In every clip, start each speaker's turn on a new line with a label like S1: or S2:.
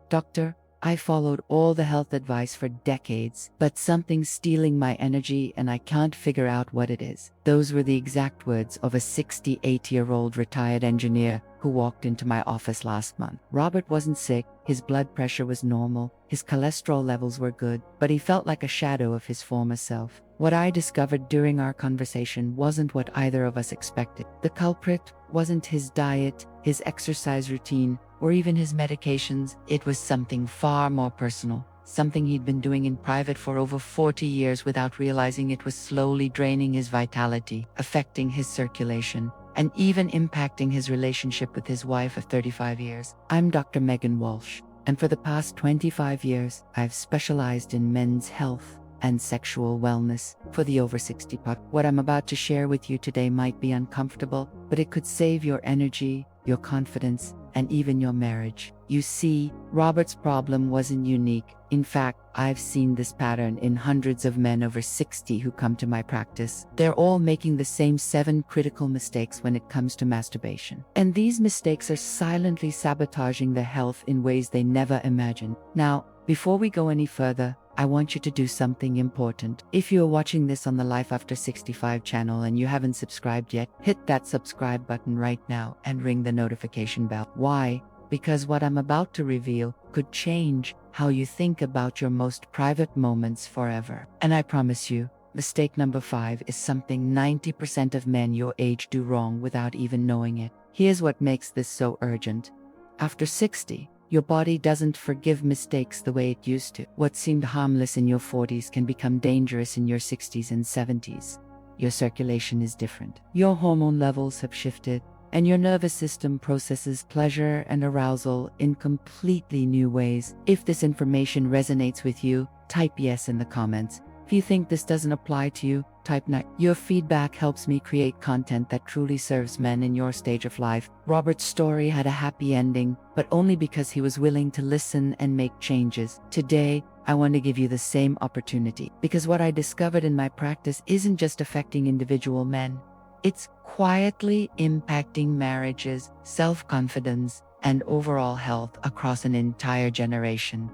S1: "Doctor, I followed all the health advice for decades, but something's stealing my energy and I can't figure out what it is." Those were the exact words of a 68-year-old retired engineer who walked into my office last month. Robert wasn't sick, his blood pressure was normal, his cholesterol levels were good, but he felt like a shadow of his former self. What I discovered during our conversation wasn't what either of us expected. The culprit wasn't his diet, his exercise routine, or even his medications. It was something far more personal, something he'd been doing in private for over 40 years without realizing it was slowly draining his vitality, affecting his circulation, and even impacting his relationship with his wife of 35 years. I'm Dr. Megan Walsh, and for the past 25 years, I've specialized in men's health and sexual wellness for the over 60 part. What I'm about to share with you today might be uncomfortable, but it could save your energy, your confidence, and even your marriage. You see, Robert's problem wasn't unique. In fact, I've seen this pattern in hundreds of men over 60 who come to my practice. They're all making the same 7 critical mistakes when it comes to masturbation. And these mistakes are silently sabotaging their health in ways they never imagined. Now, before we go any further, I want you to do something important. If you are watching this on the Life After 65 channel and you haven't subscribed yet, hit that subscribe button right now and ring the notification bell. Why? Because what I'm about to reveal could change how you think about your most private moments forever. And I promise you, mistake number 5 is something 90% of men your age do wrong without even knowing it. Here's what makes this so urgent. After 60, your body doesn't forgive mistakes the way it used to. What seemed harmless in your 40s can become dangerous in your 60s and 70s. Your circulation is different. Your hormone levels have shifted, and your nervous system processes pleasure and arousal in completely new ways. If this information resonates with you, type yes in the comments. If you think this doesn't apply to you, type no. Your feedback helps me create content that truly serves men in your stage of life. Robert's story had a happy ending, but only because he was willing to listen and make changes. Today, I want to give you the same opportunity, because what I discovered in my practice isn't just affecting individual men. It's quietly impacting marriages, self-confidence, and overall health across an entire generation.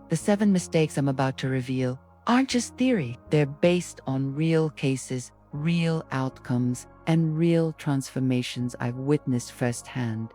S1: The 7 mistakes I'm about to reveal aren't just theory. They're based on real cases, real outcomes, and real transformations I've witnessed firsthand.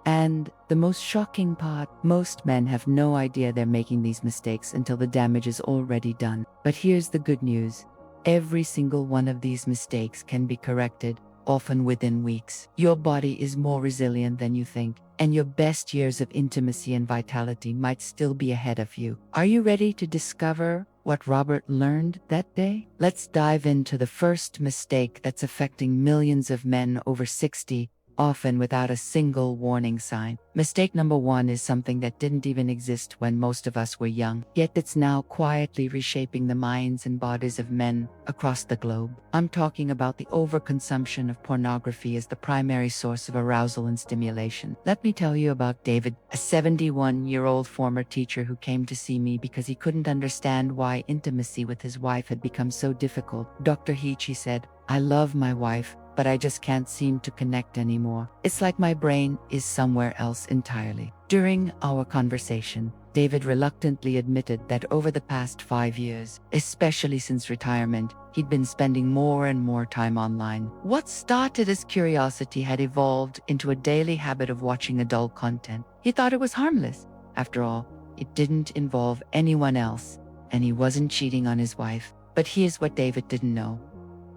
S1: And the most shocking part, most men have no idea they're making these mistakes until the damage is already done. But here's the good news. Every single one of these mistakes can be corrected, often within weeks. Your body is more resilient than you think, and your best years of intimacy and vitality might still be ahead of you. Are you ready to discover what Robert learned that day? Let's dive into the first mistake that's affecting millions of men over 60, often without a single warning sign. Mistake number 1 is something that didn't even exist when most of us were young, yet it's now quietly reshaping the minds and bodies of men across the globe. I'm talking about the overconsumption of pornography as the primary source of arousal and stimulation. Let me tell you about David, a 71-year-old former teacher who came to see me because he couldn't understand why intimacy with his wife had become so difficult. "Dr. Heach," he said, "I love my wife, but I just can't seem to connect anymore. It's like my brain is somewhere else entirely." During our conversation, David reluctantly admitted that over the past 5 years, especially since retirement, he'd been spending more and more time online. What started as curiosity had evolved into a daily habit of watching adult content. He thought it was harmless. After all, it didn't involve anyone else, and he wasn't cheating on his wife. But here's what David didn't know.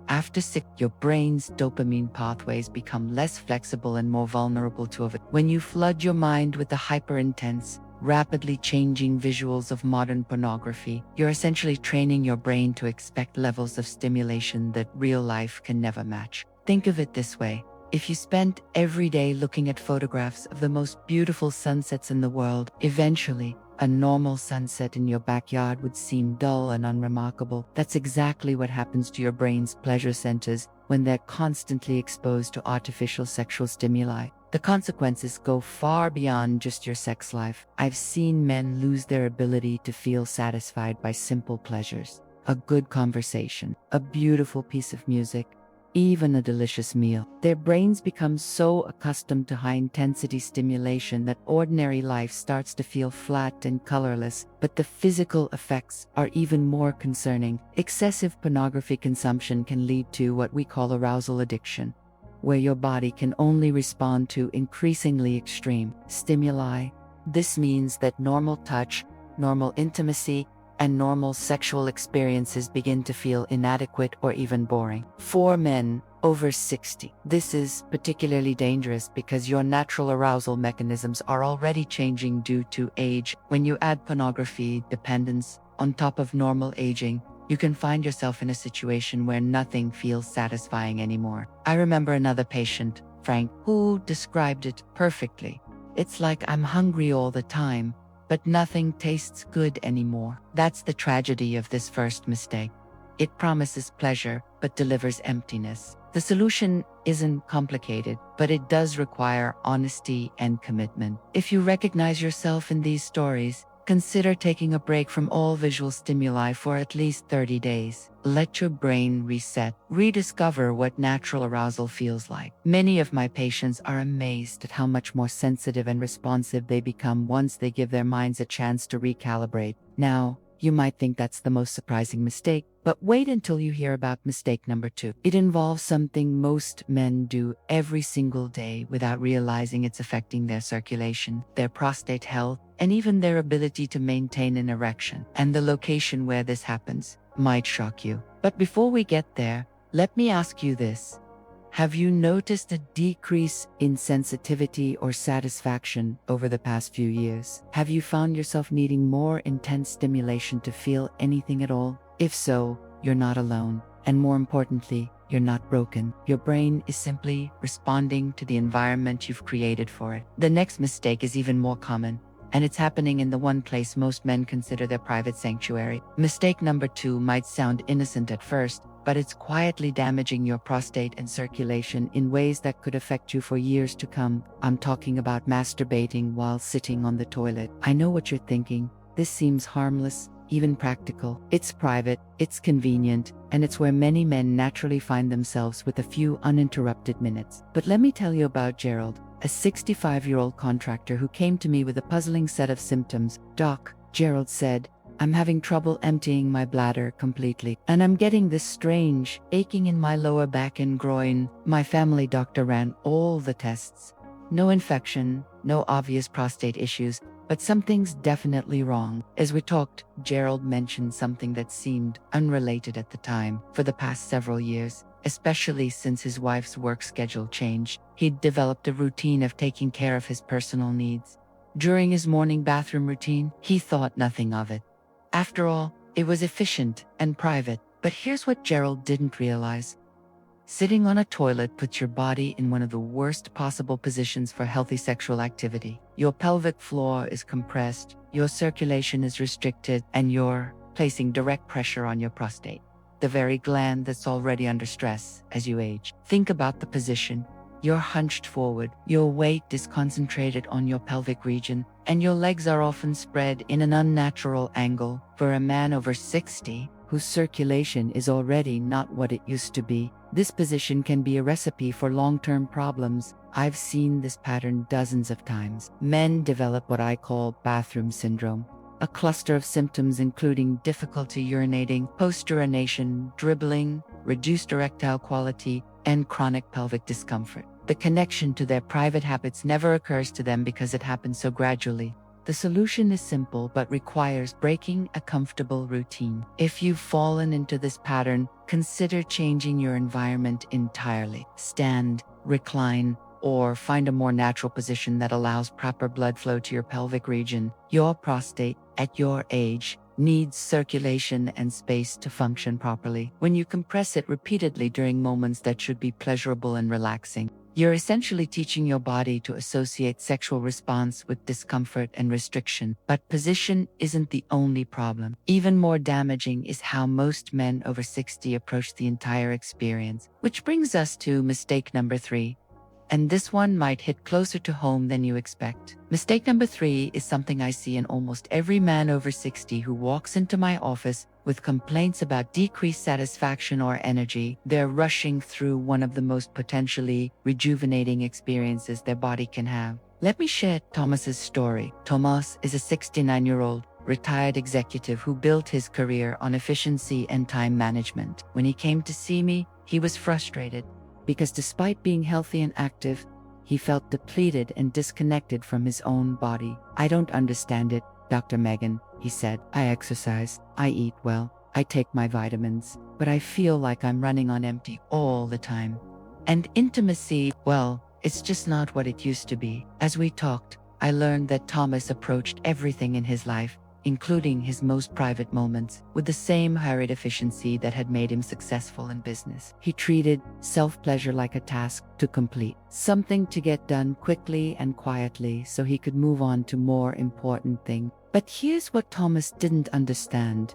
S1: After 6, your brain's dopamine pathways become less flexible and more vulnerable to it. When you flood your mind with the hyper-intense, rapidly changing visuals of modern pornography, you're essentially training your brain to expect levels of stimulation that real life can never match. Think of it this way. If you spent every day looking at photographs of the most beautiful sunsets in the world, eventually, a normal sunset in your backyard would seem dull and unremarkable. That's exactly what happens to your brain's pleasure centers when they're constantly exposed to artificial sexual stimuli. The consequences go far beyond just your sex life. I've seen men lose their ability to feel satisfied by simple pleasures. A good conversation, a beautiful piece of music, even a delicious meal. Their brains become so accustomed to high-intensity stimulation that ordinary life starts to feel flat and colorless, but the physical effects are even more concerning. Excessive pornography consumption can lead to what we call arousal addiction, where your body can only respond to increasingly extreme stimuli. This means that normal touch, normal intimacy, and normal sexual experiences begin to feel inadequate or even boring. For men over 60, this is particularly dangerous because your natural arousal mechanisms are already changing due to age. When you add pornography dependence on top of normal aging, you can find yourself in a situation where nothing feels satisfying anymore. I remember another patient, Frank, who described it perfectly. It's like I'm hungry all the time, but nothing tastes good anymore. That's the tragedy of this first mistake. It promises pleasure, but delivers emptiness. The solution isn't complicated, but it does require honesty and commitment. If you recognize yourself in these stories, consider taking a break from all visual stimuli for at least 30 days. Let your brain reset. Rediscover what natural arousal feels like. Many of my patients are amazed at how much more sensitive and responsive they become once they give their minds a chance to recalibrate. Now, you might think that's the most surprising mistake, but wait until you hear about mistake number 2. It involves something most men do every single day without realizing it's affecting their circulation, their prostate health, and even their ability to maintain an erection. And the location where this happens might shock you. But before we get there, let me ask you this. Have you noticed a decrease in sensitivity or satisfaction over the past few years? Have you found yourself needing more intense stimulation to feel anything at all? If so, you're not alone. And more importantly, you're not broken. Your brain is simply responding to the environment you've created for it. The next mistake is even more common, and it's happening in the one place most men consider their private sanctuary. Mistake number 2 might sound innocent at first, but it's quietly damaging your prostate and circulation in ways that could affect you for years to come. I'm talking about masturbating while sitting on the toilet. I know what you're thinking. This seems harmless, even practical. It's private, it's convenient, and it's where many men naturally find themselves with a few uninterrupted minutes. But let me tell you about Gerald, a 65-year-old contractor who came to me with a puzzling set of symptoms. "Doc," Gerald said, "I'm having trouble emptying my bladder completely, and I'm getting this strange aching in my lower back and groin." My family doctor ran all the tests. No infection, no obvious prostate issues, but something's definitely wrong. As we talked, Gerald mentioned something that seemed unrelated at the time. For the past several years, especially since his wife's work schedule changed, he'd developed a routine of taking care of his personal needs. During his morning bathroom routine, he thought nothing of it. After all, it was efficient and private. But here's what Gerald didn't realize. Sitting on a toilet puts your body in one of the worst possible positions for healthy sexual activity. Your pelvic floor is compressed, your circulation is restricted, and you're placing direct pressure on your prostate, the very gland that's already under stress as you age. Think about the position. You're hunched forward, your weight is concentrated on your pelvic region, and your legs are often spread in an unnatural angle. For a man over 60, whose circulation is already not what it used to be, this position can be a recipe for long-term problems. I've seen this pattern dozens of times. Men develop what I call bathroom syndrome, a cluster of symptoms including difficulty urinating, post-urination, dribbling, reduced erectile quality, and chronic pelvic discomfort. The connection to their private habits never occurs to them because it happens so gradually. The solution is simple but requires breaking a comfortable routine. If you've fallen into this pattern, consider changing your environment entirely. Stand, recline, or find a more natural position that allows proper blood flow to your pelvic region. Your prostate, at your age, needs circulation and space to function properly. When you compress it repeatedly during moments that should be pleasurable and relaxing, you're essentially teaching your body to associate sexual response with discomfort and restriction. But position isn't the only problem. Even more damaging is how most men over 60 approach the entire experience. Which brings us to mistake number 3. And this one might hit closer to home than you expect. Mistake number 3 is something I see in almost every man over 60 who walks into my office with complaints about decreased satisfaction or energy. They're rushing through one of the most potentially rejuvenating experiences their body can have. Let me share Thomas's story. Thomas is a 69-year-old retired executive who built his career on efficiency and time management. When he came to see me, he was frustrated because despite being healthy and active, he felt depleted and disconnected from his own body. "I don't understand it, Dr. Megan," he said. "I exercise, I eat well, I take my vitamins, but I feel like I'm running on empty all the time. And intimacy, well, it's just not what it used to be." As we talked, I learned that Thomas approached everything in his life, including his most private moments, with the same hurried efficiency that had made him successful in business. He treated self-pleasure like a task to complete, something to get done quickly and quietly so he could move on to more important things. But here's what Thomas didn't understand.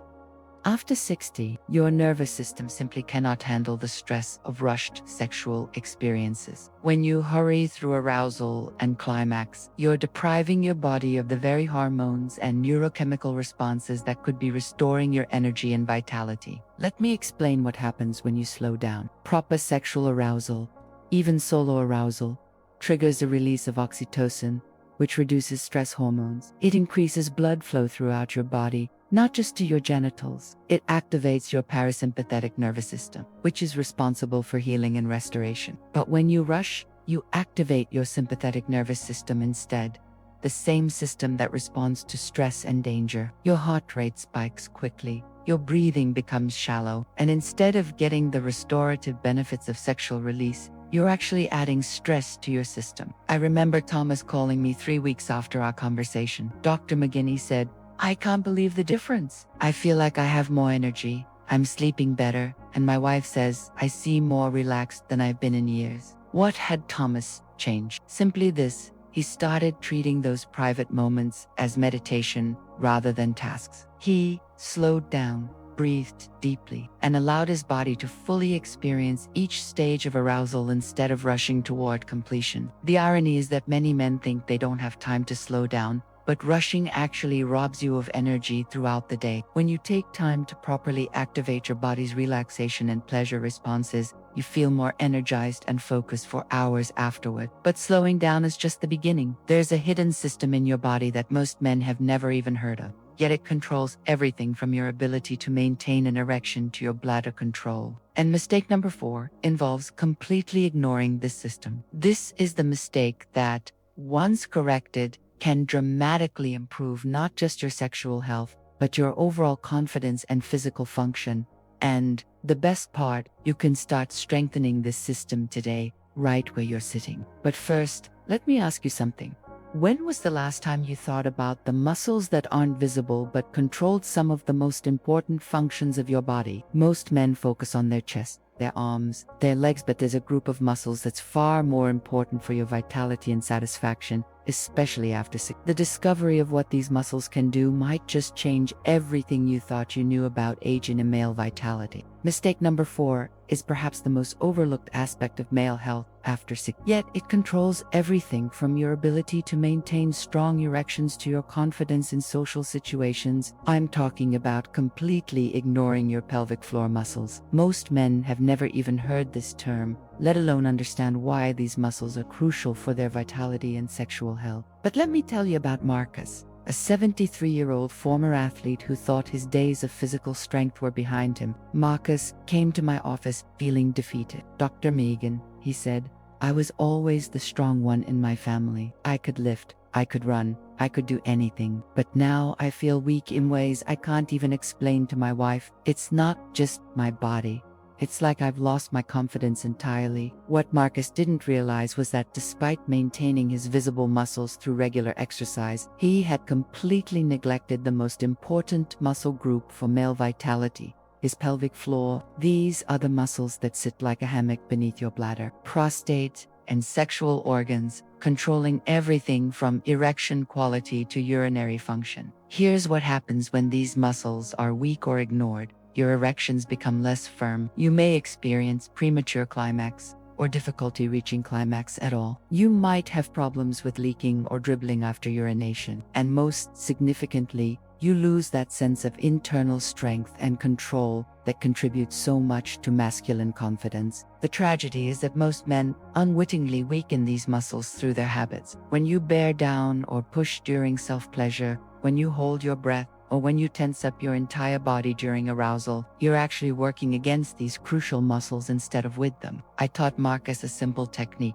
S1: After 60, your nervous system simply cannot handle the stress of rushed sexual experiences. When you hurry through arousal and climax, you're depriving your body of the very hormones and neurochemical responses that could be restoring your energy and vitality. Let me explain what happens when you slow down. Proper sexual arousal, even solo arousal, triggers the release of oxytocin, which reduces stress hormones. It increases blood flow throughout your body, not just to your genitals. It activates your parasympathetic nervous system, which is responsible for healing and restoration. But when you rush, you activate your sympathetic nervous system instead, the same system that responds to stress and danger. Your heart rate spikes quickly, your breathing becomes shallow, and instead of getting the restorative benefits of sexual release, you're actually adding stress to your system. I remember Thomas calling me 3 weeks after our conversation. "Dr. McGinney said, I can't believe the difference. I feel like I have more energy, I'm sleeping better, and my wife says I seem more relaxed than I've been in years." What had Thomas changed? Simply this: he started treating those private moments as meditation rather than tasks. He slowed down, breathed deeply, and allowed his body to fully experience each stage of arousal instead of rushing toward completion. The irony is that many men think they don't have time to slow down, but rushing actually robs you of energy throughout the day. When you take time to properly activate your body's relaxation and pleasure responses, you feel more energized and focused for hours afterward. But slowing down is just the beginning. There's a hidden system in your body that most men have never even heard of. Yet it controls everything from your ability to maintain an erection to your bladder control. And mistake number 4 involves completely ignoring this system. This is the mistake that, once corrected, can dramatically improve not just your sexual health, but your overall confidence and physical function. And the best part, you can start strengthening this system today, right where you're sitting. But first, let me ask you something. When was the last time you thought about the muscles that aren't visible but controlled some of the most important functions of your body? Most men focus on their chest, their arms, their legs, but there's a group of muscles that's far more important for your vitality and satisfaction, especially after the discovery of what these muscles can do might just change everything you thought you knew about age and male vitality. Mistake number 4 is perhaps the most overlooked aspect of male health after 60. Yet it controls everything from your ability to maintain strong erections to your confidence in social situations. I'm talking about completely ignoring your pelvic floor muscles. Most men have never even heard this term, let alone understand why these muscles are crucial for their vitality and sexual health. But let me tell you about Marcus, a 73-year-old former athlete who thought his days of physical strength were behind him. Marcus came to my office feeling defeated. "Dr. Megan," he said, "I was always the strong one in my family. I could lift, I could run, I could do anything. But now I feel weak in ways I can't even explain to my wife. It's not just my body. It's like I've lost my confidence entirely." What Marcus didn't realize was that despite maintaining his visible muscles through regular exercise, he had completely neglected the most important muscle group for male vitality, his pelvic floor. These are the muscles that sit like a hammock beneath your bladder, prostate, and sexual organs, controlling everything from erection quality to urinary function. Here's what happens when these muscles are weak or ignored. Your erections become less firm. You may experience premature climax, or difficulty reaching climax at all. You might have problems with leaking or dribbling after urination, and most significantly, you lose that sense of internal strength and control that contributes so much to masculine confidence. The tragedy is that most men unwittingly weaken these muscles through their habits. When you bear down or push during self-pleasure, when you hold your breath, or when you tense up your entire body during arousal, you're actually working against these crucial muscles instead of with them. I taught Marcus a simple technique.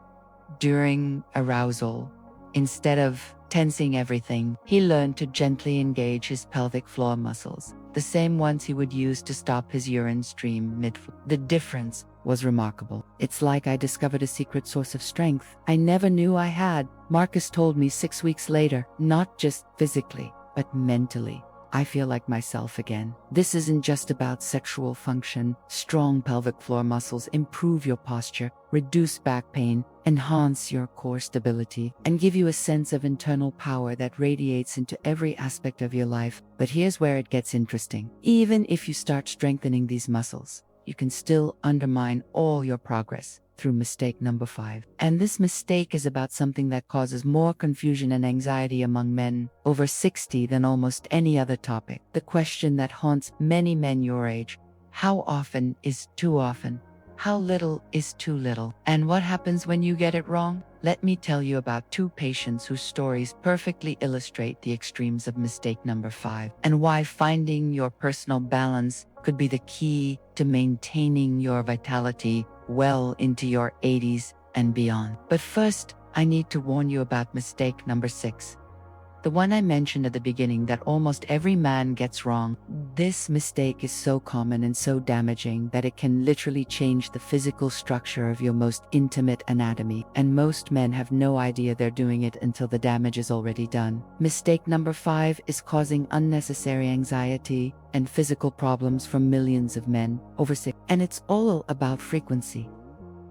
S1: During arousal, instead of tensing everything, he learned to gently engage his pelvic floor muscles, the same ones he would use to stop his urine stream mid-flow. The difference was remarkable. It's like I discovered a secret source of strength I never knew I had. Marcus told me 6 weeks later, not just physically, but mentally. I feel like myself again. This isn't just about sexual function. Strong pelvic floor muscles improve your posture, reduce back pain, enhance your core stability, and give you a sense of internal power that radiates into every aspect of your life. But here's where it gets interesting. Even if you start strengthening these muscles, you can still undermine all your progress through mistake number 5. And this mistake is about something that causes more confusion and anxiety among men over 60 than almost any other topic. The question that haunts many men your age: how often is too often? How little is too little? And what happens when you get it wrong? Let me tell you about 2 patients whose stories perfectly illustrate the extremes of mistake number 5, and why finding your personal balance could be the key to maintaining your vitality well into your 80s and beyond. But first, I need to warn you about mistake number 6. The one I mentioned at the beginning that almost every man gets wrong. This mistake is so common and so damaging that it can literally change the physical structure of your most intimate anatomy, and most men have no idea they're doing it until the damage is already done. Mistake number 5 is causing unnecessary anxiety and physical problems for millions of men over 6, and it's all about frequency.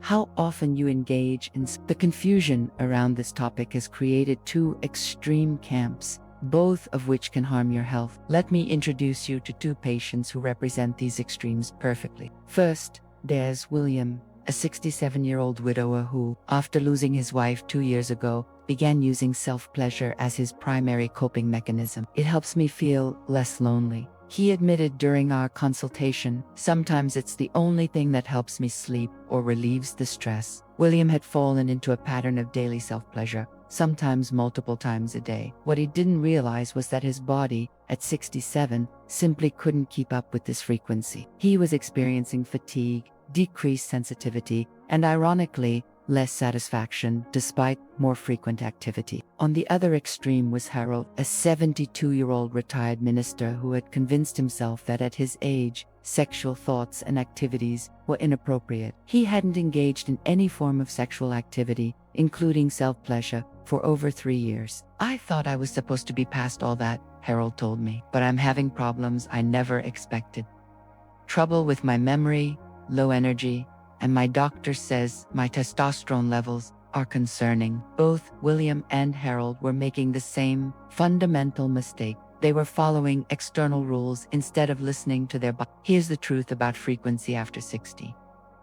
S1: How often you engage in the confusion around this topic has created 2 extreme camps, both of which can harm your health. Let me introduce you to 2 patients who represent these extremes perfectly. First, there's William, a 67-year-old widower who, after losing his wife 2 years ago, began using self-pleasure as his primary coping mechanism. It helps me feel less lonely. He admitted during our consultation, sometimes it's the only thing that helps me sleep or relieves the stress. William had fallen into a pattern of daily self-pleasure, sometimes multiple times a day. What he didn't realize was that his body, at 67, simply couldn't keep up with this frequency. He was experiencing fatigue, decreased sensitivity, and ironically, less satisfaction despite more frequent activity. On the other extreme was Harold, a 72-year-old retired minister who had convinced himself that at his age, sexual thoughts and activities were inappropriate. He hadn't engaged in any form of sexual activity, including self-pleasure, for over 3 years. I thought I was supposed to be past all that, Harold told me, but I'm having problems I never expected. Trouble with my memory, low energy, and my doctor says my testosterone levels are concerning. Both William and Harold were making the same fundamental mistake. They were following external rules instead of listening to their body. Here's the truth about frequency after 60.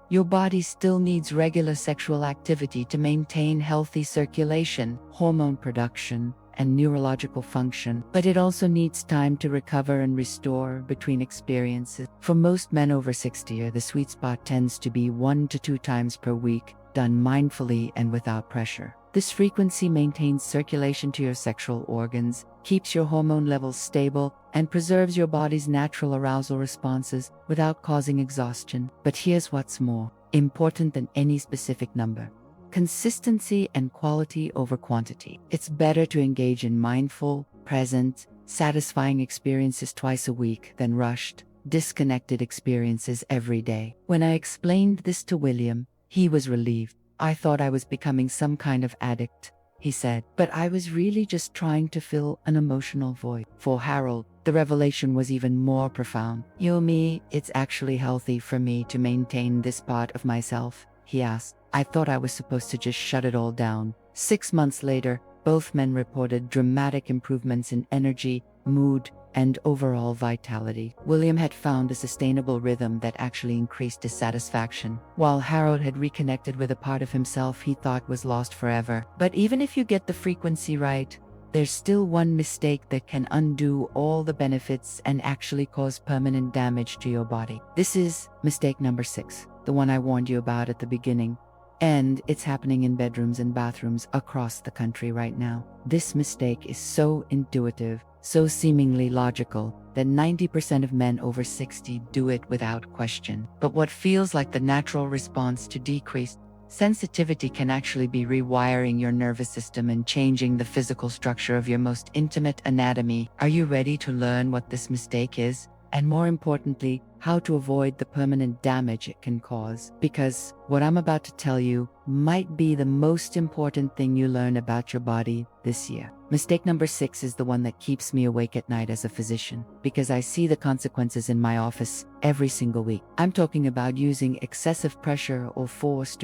S1: Your body still needs regular sexual activity to maintain healthy circulation, hormone production, and neurological function, but it also needs time to recover and restore between experiences. For most men over 60, the sweet spot tends to be 1 to 2 times per week, done mindfully and without pressure. This frequency maintains circulation to your sexual organs, keeps your hormone levels stable, and preserves your body's natural arousal responses without causing exhaustion. But here's what's more important than any specific number: consistency and quality over quantity. It's better to engage in mindful, present, satisfying experiences twice a week than rushed, disconnected experiences every day. When I explained this to William, he was relieved. I thought I was becoming some kind of addict, he said, but I was really just trying to fill an emotional void. For Harold, the revelation was even more profound. Me, it's actually healthy for me to maintain this part of myself, he asked. I thought I was supposed to just shut it all down. 6 months later, both men reported dramatic improvements in energy, mood, and overall vitality. William had found a sustainable rhythm that actually increased his satisfaction, while Harold had reconnected with a part of himself he thought was lost forever. But even if you get the frequency right, there's still one mistake that can undo all the benefits and actually cause permanent damage to your body. This is mistake number 6, the one I warned you about at the beginning. And it's happening in bedrooms and bathrooms across the country right now. This mistake is so intuitive, so seemingly logical, that 90% of men over 60 do it without question. But what feels like the natural response to decreased sensitivity can actually be rewiring your nervous system and changing the physical structure of your most intimate anatomy. Are you ready to learn what this mistake is? And more importantly, how to avoid the permanent damage it can cause. Because what I'm about to tell you might be the most important thing you learn about your body this year. Mistake number 6 is the one that keeps me awake at night as a physician, because I see the consequences in my office every single week. I'm talking about using excessive pressure or force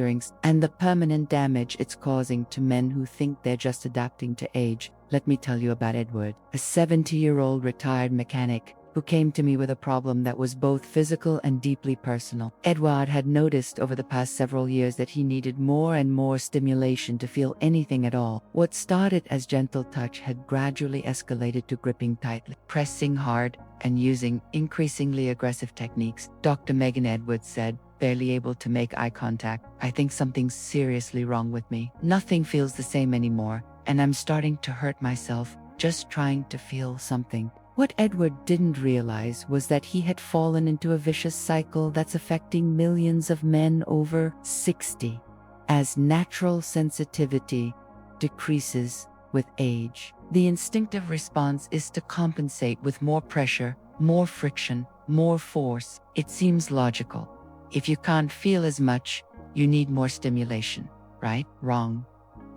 S1: and the permanent damage it's causing to men who think they're just adapting to age. Let me tell you about Edward, a 70-year-old retired mechanic who came to me with a problem that was both physical and deeply personal. Edward had noticed over the past several years that he needed more and more stimulation to feel anything at all. What started as gentle touch had gradually escalated to gripping tightly, pressing hard, and using increasingly aggressive techniques. Dr. Megan, Edward said, barely able to make eye contact, "I think something's seriously wrong with me. Nothing feels the same anymore, and I'm starting to hurt myself just trying to feel something." What Edward didn't realize was that he had fallen into a vicious cycle that's affecting millions of men over 60. As natural sensitivity decreases with age, the instinctive response is to compensate with more pressure, more friction, more force. It seems logical. If you can't feel as much, you need more stimulation, right? Wrong.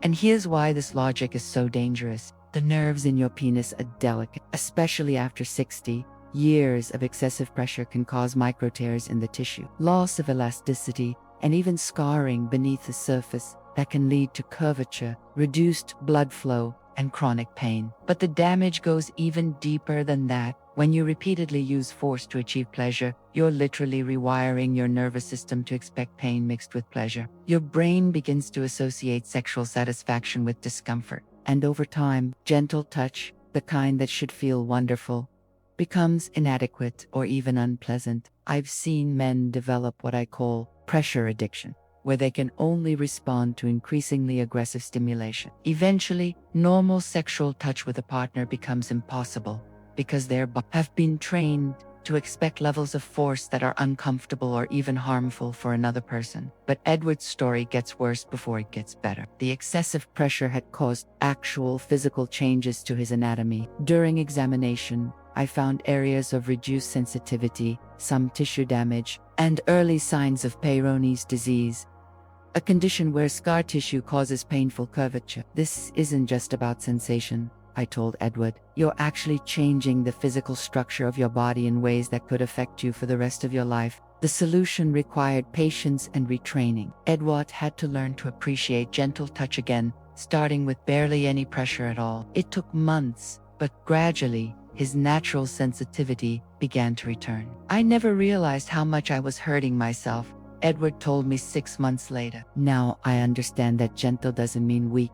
S1: And here's why this logic is so dangerous. The nerves in your penis are delicate, especially after 60. Years of excessive pressure can cause micro tears in the tissue, loss of elasticity, and even scarring beneath the surface that can lead to curvature, reduced blood flow, and chronic pain. But the damage goes even deeper than that. When you repeatedly use force to achieve pleasure, you're literally rewiring your nervous system to expect pain mixed with pleasure. Your brain begins to associate sexual satisfaction with discomfort. And over time, gentle touch, the kind that should feel wonderful, becomes inadequate or even unpleasant. I've seen men develop what I call pressure addiction, where they can only respond to increasingly aggressive stimulation. Eventually, normal sexual touch with a partner becomes impossible because they have been trained to expect levels of force that are uncomfortable or even harmful for another person. But Edward's story gets worse before it gets better. The excessive pressure had caused actual physical changes to his anatomy. During examination, I found areas of reduced sensitivity, some tissue damage, and early signs of Peyronie's disease, a condition where scar tissue causes painful curvature. This isn't just about sensation, I told Edward. You're actually changing the physical structure of your body in ways that could affect you for the rest of your life. The solution required patience and retraining. Edward had to learn to appreciate gentle touch again, starting with barely any pressure at all. It took months, but gradually, his natural sensitivity began to return. "I never realized how much I was hurting myself," Edward told me 6 months later. Now I understand that gentle doesn't mean weak.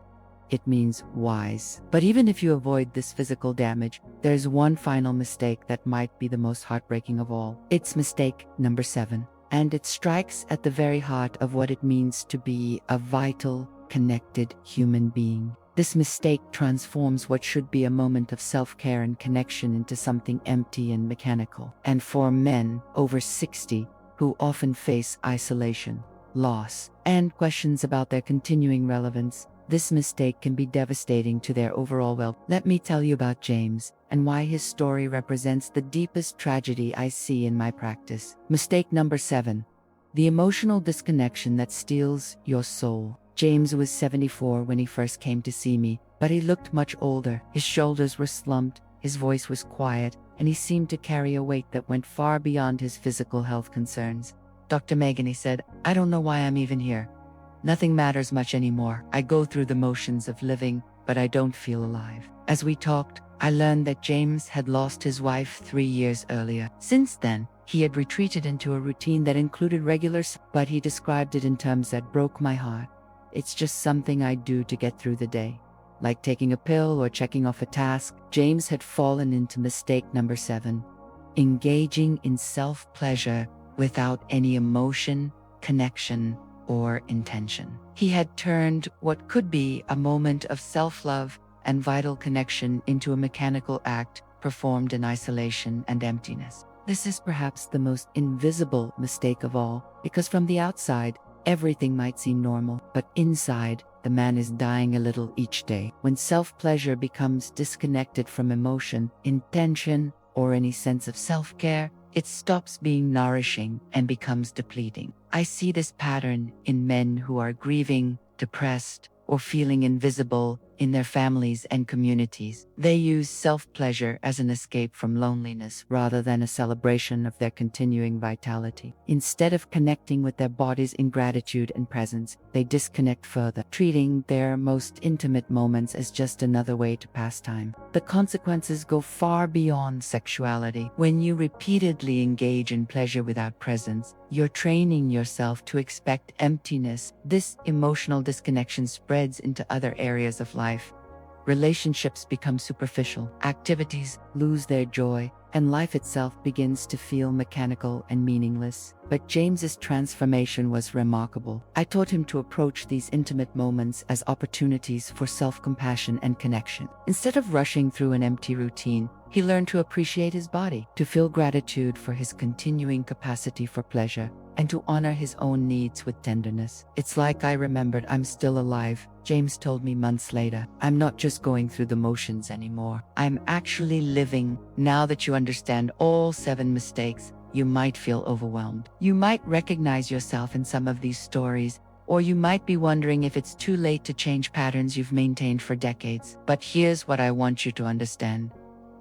S1: It means wise. But even if you avoid this physical damage, there's one final mistake that might be the most heartbreaking of all. It's mistake number 7. And it strikes at the very heart of what it means to be a vital, connected human being. This mistake transforms what should be a moment of self-care and connection into something empty and mechanical. And for men over 60, who often face isolation, loss, and questions about their continuing relevance, this mistake can be devastating to their overall well-being. Let me tell you about James, and why his story represents the deepest tragedy I see in my practice. Mistake number 7. The emotional disconnection that steals your soul. James was 74 when he first came to see me, but he looked much older. His shoulders were slumped, his voice was quiet, and he seemed to carry a weight that went far beyond his physical health concerns. "Dr. Megan," he said, "I don't know why I'm even here. Nothing matters much anymore. I go through the motions of living, but I don't feel alive." As we talked, I learned that James had lost his wife 3 years earlier. Since then, he had retreated into a routine that included but he described it in terms that broke my heart. It's just something I do to get through the day. Like taking a pill or checking off a task, James had fallen into mistake number 7. Engaging in self-pleasure without any emotion, connection, or intention. He had turned what could be a moment of self-love and vital connection into a mechanical act performed in isolation and emptiness. This is perhaps the most invisible mistake of all, because from the outside, everything might seem normal, but inside, the man is dying a little each day. When self-pleasure becomes disconnected from emotion, intention, or any sense of self-care, it stops being nourishing and becomes depleting. I see this pattern in men who are grieving, depressed, or feeling invisible in their families and communities. They use self-pleasure as an escape from loneliness rather than a celebration of their continuing vitality. Instead of connecting with their bodies in gratitude and presence, they disconnect further, treating their most intimate moments as just another way to pass time. The consequences go far beyond sexuality. When you repeatedly engage in pleasure without presence, you're training yourself to expect emptiness. This emotional disconnection spreads into other areas of life. Relationships become superficial, activities lose their joy, and life itself begins to feel mechanical and meaningless. But James's transformation was remarkable. I taught him to approach these intimate moments as opportunities for self-compassion and connection. Instead of rushing through an empty routine, he learned to appreciate his body, to feel gratitude for his continuing capacity for pleasure, and to honor his own needs with tenderness. It's like I remembered I'm still alive, James told me months later. I'm not just going through the motions anymore. I'm actually living. Now that you understand all 7 mistakes, you might feel overwhelmed. You might recognize yourself in some of these stories, or you might be wondering if it's too late to change patterns you've maintained for decades. But here's what I want you to understand.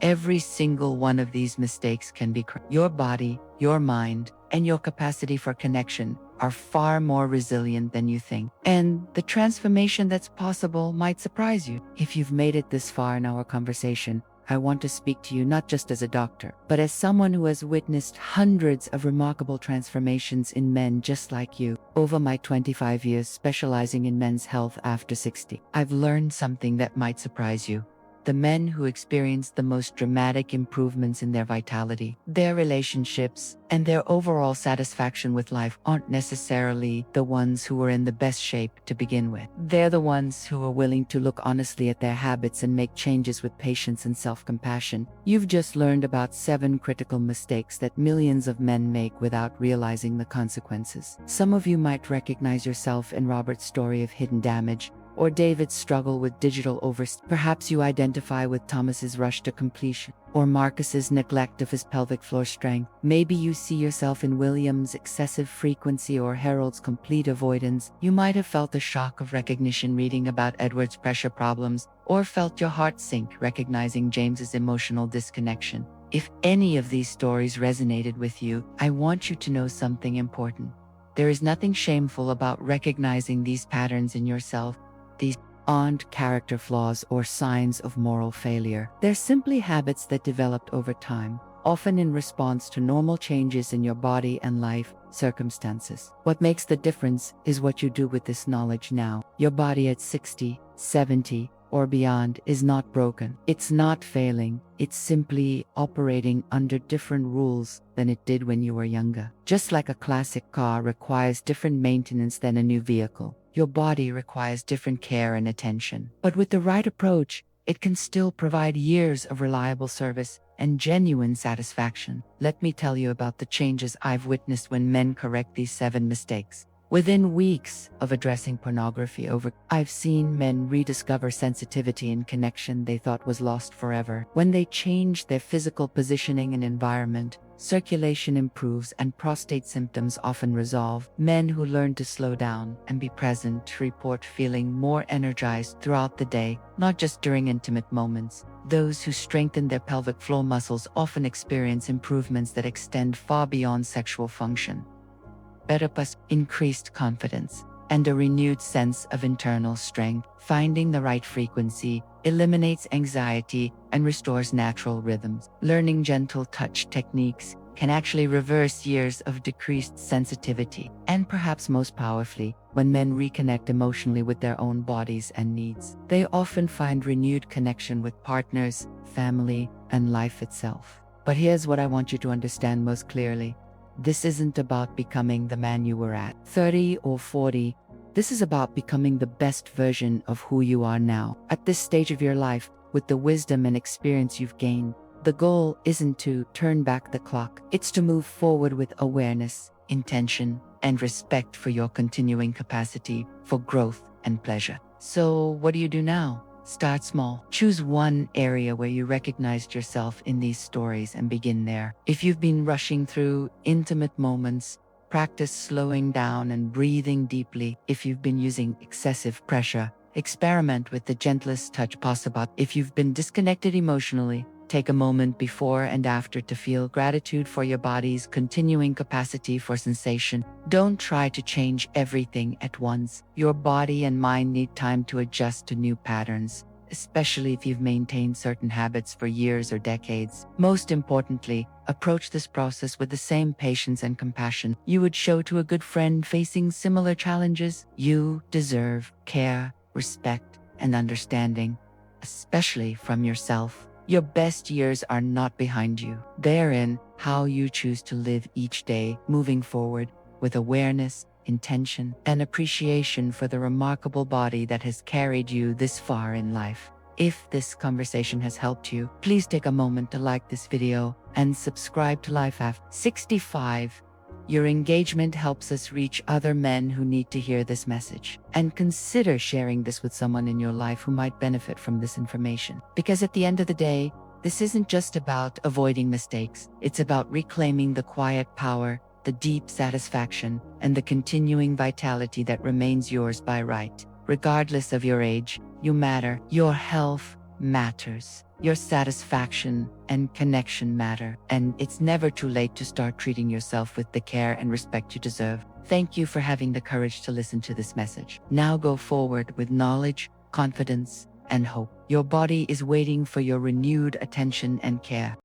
S1: Every single one of these mistakes can be corrected. Your body, your mind, and your capacity for connection are far more resilient than you think. And the transformation that's possible might surprise you. If you've made it this far in our conversation, I want to speak to you not just as a doctor, but as someone who has witnessed hundreds of remarkable transformations in men just like you. Over my 25 years specializing in men's health after 60, I've learned something that might surprise you. The men who experience the most dramatic improvements in their vitality, their relationships, and their overall satisfaction with life aren't necessarily the ones who were in the best shape to begin with. They're the ones who are willing to look honestly at their habits and make changes with patience and self-compassion. You've just learned about 7 critical mistakes that millions of men make without realizing the consequences. Some of you might recognize yourself in Robert's story of hidden damage, or David's struggle with digital overstimulation. Perhaps you identify with Thomas's rush to completion, or Marcus's neglect of his pelvic floor strength. Maybe you see yourself in William's excessive frequency or Harold's complete avoidance. You might have felt the shock of recognition reading about Edward's pressure problems, or felt your heart sink recognizing James's emotional disconnection. If any of these stories resonated with you, I want you to know something important. There is nothing shameful about recognizing these patterns in yourself. These aren't character flaws or signs of moral failure. They're simply habits that developed over time, often in response to normal changes in your body and life circumstances. What makes the difference is what you do with this knowledge now. Your body at 60, 70, or beyond is not broken. It's not failing. It's simply operating under different rules than it did when you were younger. Just like a classic car requires different maintenance than a new vehicle, your body requires different care and attention. But with the right approach, it can still provide years of reliable service and genuine satisfaction. Let me tell you about the changes I've witnessed when men correct these 7 mistakes. Within weeks of addressing pornography I've seen men rediscover sensitivity and connection they thought was lost forever. When they change their physical positioning and environment, circulation improves and prostate symptoms often resolve. Men who learn to slow down and be present report feeling more energized throughout the day, not just during intimate moments. Those who strengthen their pelvic floor muscles often experience improvements that extend far beyond sexual function. Better increased confidence, and a renewed sense of internal strength. Finding the right frequency eliminates anxiety, and restores natural rhythms. Learning gentle touch techniques can actually reverse years of decreased sensitivity. And perhaps most powerfully, when men reconnect emotionally with their own bodies and needs, they often find renewed connection with partners, family, and life itself. But here's what I want you to understand most clearly. This isn't about becoming the man you were at 30 or 40. This is about becoming the best version of who you are now. At this stage of your life, with the wisdom and experience you've gained, the goal isn't to turn back the clock. It's to move forward with awareness, intention, and respect for your continuing capacity for growth and pleasure. So, what do you do now? Start small. Choose one area where you recognized yourself in these stories and begin there. If you've been rushing through intimate moments, practice slowing down and breathing deeply. If you've been using excessive pressure, experiment with the gentlest touch possible. If you've been disconnected emotionally, take a moment before and after to feel gratitude for your body's continuing capacity for sensation. Don't try to change everything at once. Your body and mind need time to adjust to new patterns, especially if you've maintained certain habits for years or decades. Most importantly, approach this process with the same patience and compassion you would show to a good friend facing similar challenges. You deserve care, respect, and understanding, especially from yourself. Your best years are not behind you. They're in how you choose to live each day, moving forward with awareness, intention, and appreciation for the remarkable body that has carried you this far in life. If this conversation has helped you, please take a moment to like this video and subscribe to Life After 65. Your engagement helps us reach other men who need to hear this message. And consider sharing this with someone in your life who might benefit from this information. Because at the end of the day, this isn't just about avoiding mistakes. It's about reclaiming the quiet power, the deep satisfaction, and the continuing vitality that remains yours by right. Regardless of your age, you matter. Your health matters. Your satisfaction and connection matter, and it's never too late to start treating yourself with the care and respect you deserve. Thank you for having the courage to listen to this message. Now go forward with knowledge, confidence, and hope. Your body is waiting for your renewed attention and care.